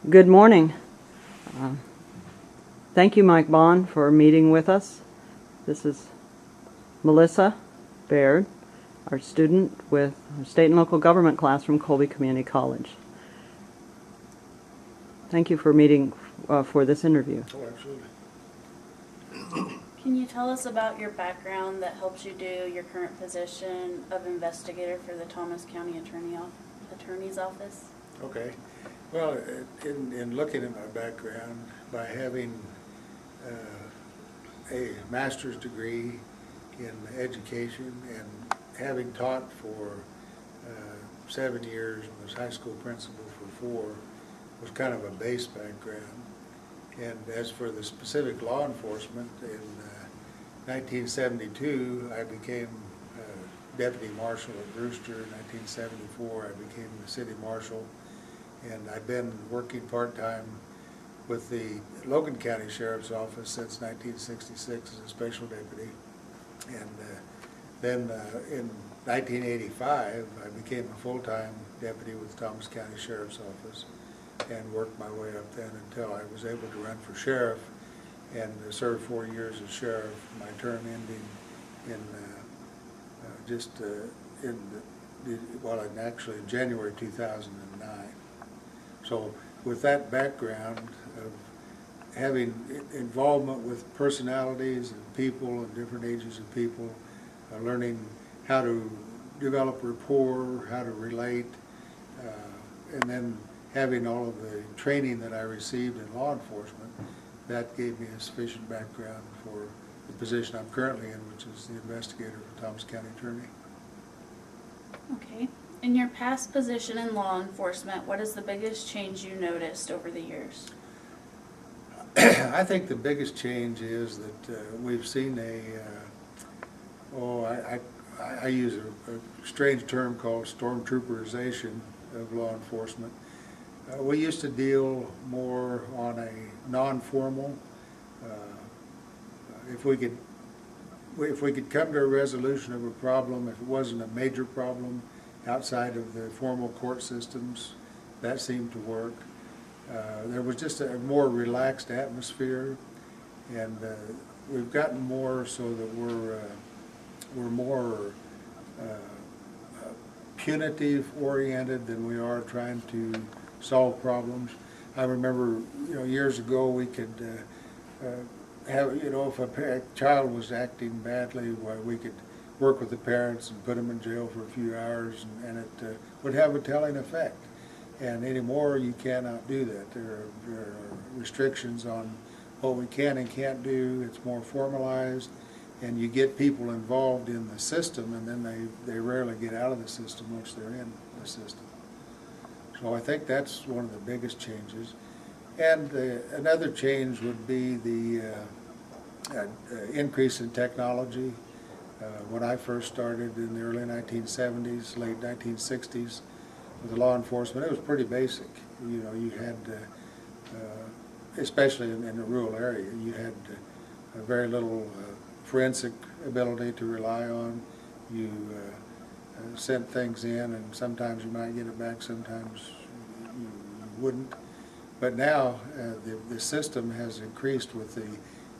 Good morning. Thank you, Mike Bond, for meeting with us. This is Melissa Baird, our student with our state and local government class from Colby Community College. Thank you for meeting for this interview. Oh, absolutely. Can you tell us about your background that helps you do your current position of investigator for the Thomas County Attorney's Office? Okay. Well, in looking at my background, by having a master's degree in education and having taught for 7 years and was high school principal for 4, was kind of a base background. And as for the specific law enforcement, in 1972 I became deputy marshal at Brewster. In 1974 I became the city marshal. And I've been working part-time with the Logan County Sheriff's Office since 1966 as a special deputy. And then in 1985, I became a full-time deputy with the Thomas County Sheriff's Office and worked my way up then until I was able to run for sheriff and served 4 years as sheriff, my term ending in actually in January 2009. So with that background of having involvement with personalities and people and different ages of people, learning how to develop rapport, how to relate, and then having all of the training that I received in law enforcement, that gave me a sufficient background for the position I'm currently in, which is the investigator for Thomas County Attorney. Okay. In your past position in law enforcement, what is the biggest change you noticed over the years? I think the biggest change is that we've seen I use a strange term called stormtrooperization of law enforcement. We used to deal more on a non-formal, if we could come to a resolution of a problem, if it wasn't a major problem outside of the formal court systems, that seemed to work. There was just a more relaxed atmosphere, and we've gotten more so that we're more punitive oriented than we are trying to solve problems. I remember, years ago we could have, if a child was acting badly, we could work with the parents and put them in jail for a few hours, and it would have a telling effect. And anymore, you cannot do that. There are restrictions on what we can and can't do. It's more formalized, and you get people involved in the system, and then they rarely get out of the system once they're in the system. So I think that's one of the biggest changes. And another change would be the increase in technology. When I first started in the early 1970s, late 1960s, with the law enforcement, it was pretty basic. You had, especially in the rural area, you had very little forensic ability to rely on. You sent things in, and sometimes you might get it back, sometimes you wouldn't. But now the system has increased with the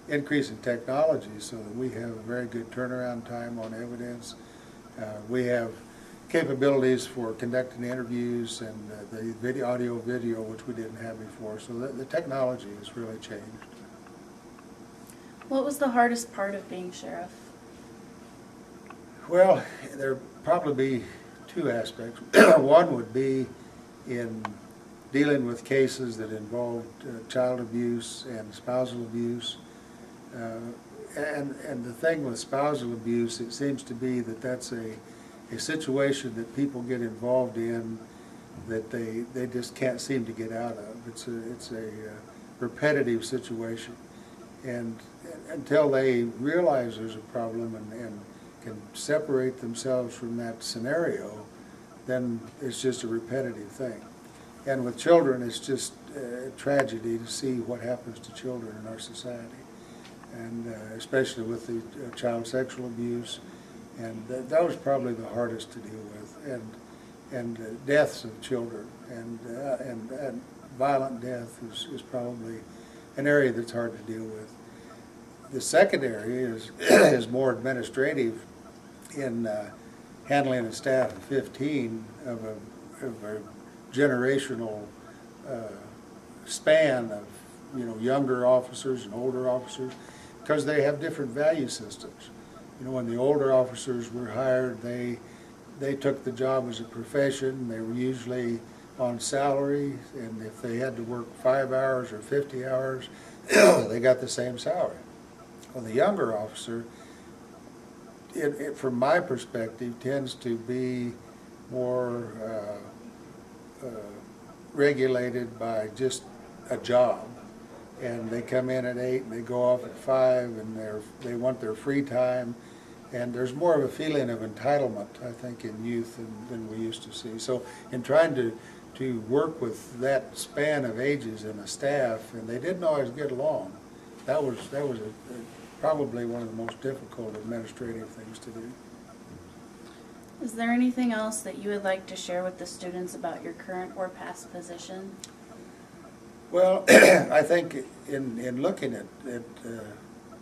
increase in technology, so that we have a very good turnaround time on evidence. We have capabilities for conducting interviews and the audio-video, which we didn't have before. So the technology has really changed. What was the hardest part of being sheriff? Well, there'd probably be 2 aspects. One would be in dealing with cases that involved child abuse and spousal abuse. And the thing with spousal abuse, it seems to be that that's a situation that people get involved in that they just can't seem to get out of. It's a repetitive situation, and until they realize there's a problem and can separate themselves from that scenario, then it's just a repetitive thing. And with children, it's just a tragedy to see what happens to children in our society, and especially with the child sexual abuse. And that was probably the hardest to deal with, and deaths of children, and violent death is probably an area that's hard to deal with. The second area is, is more administrative in handling a staff of 15 of a generational span of younger officers and older officers, because they have different value systems. When the older officers were hired, they took the job as a profession. They were usually on salary, and if they had to work 5 hours or 50 hours, they got the same salary. Well, the younger officer, from my perspective, tends to be more regulated by just a job, and they come in at 8 and they go off at 5, and they want their free time, and there's more of a feeling of entitlement, I think, in youth than we used to see. So in trying to work with that span of ages in a staff, and they didn't always get along, that was probably one of the most difficult administrative things to do. Is there anything else that you would like to share with the students about your current or past position? Well, I think in looking at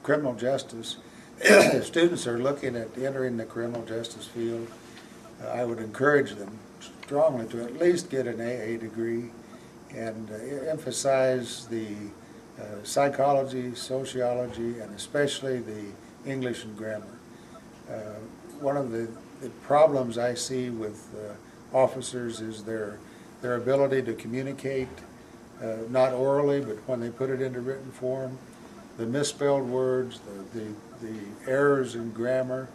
criminal justice, if students are looking at entering the criminal justice field, I would encourage them strongly to at least get an AA degree and emphasize the psychology, sociology, and especially the English and grammar. One of the problems I see with officers is their ability to communicate, not orally, but when they put it into written form, the misspelled words, the errors in grammar,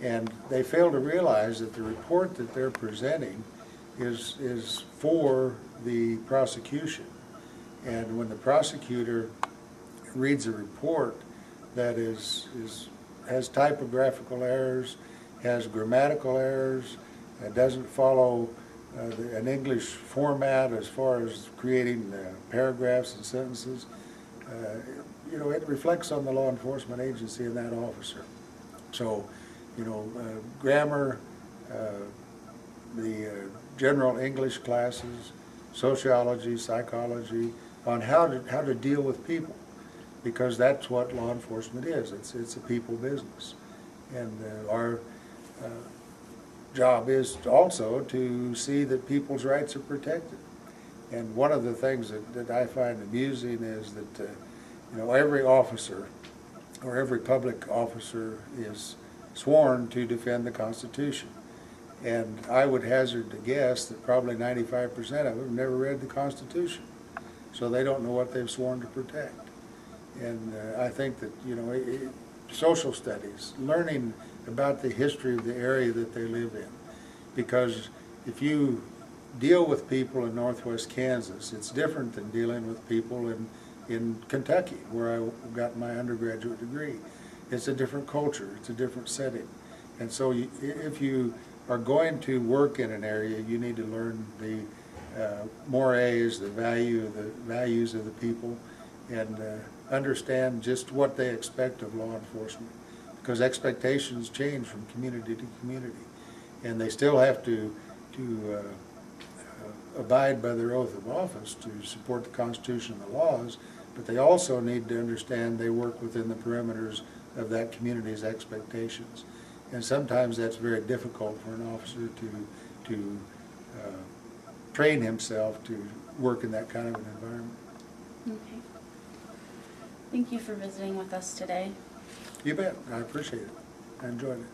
and they fail to realize that the report that they're presenting is for the prosecution. And when the prosecutor reads a report that has typographical errors, has grammatical errors, doesn't follow an English format as far as creating paragraphs and sentences, it reflects on the law enforcement agency and that officer. So, grammar, the general English classes, sociology, psychology, on how to deal with people, because that's what law enforcement is. It's a people business, and our job is also to see that people's rights are protected. And one of the things that I find amusing is that every officer or every public officer is sworn to defend the Constitution. And I would hazard to guess that probably 95% of them have never read the Constitution. So they don't know what they've sworn to protect. And I think that, social studies, learning about the history of the area that they live in. Because if you deal with people in northwest Kansas, it's different than dealing with people in Kentucky, where I got my undergraduate degree. It's a different culture, it's a different setting. And so if you are going to work in an area, you need to learn the mores, the values of the people, and understand just what they expect of law enforcement. Because expectations change from community to community. And they still have to abide by their oath of office to support the Constitution and the laws, but they also need to understand they work within the perimeters of that community's expectations. And sometimes that's very difficult for an officer to train himself to work in that kind of an environment. Okay. Thank you for visiting with us today. You bet. I appreciate it. I enjoyed it.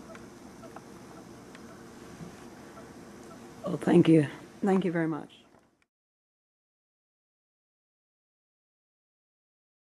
Well, thank you. Thank you very much.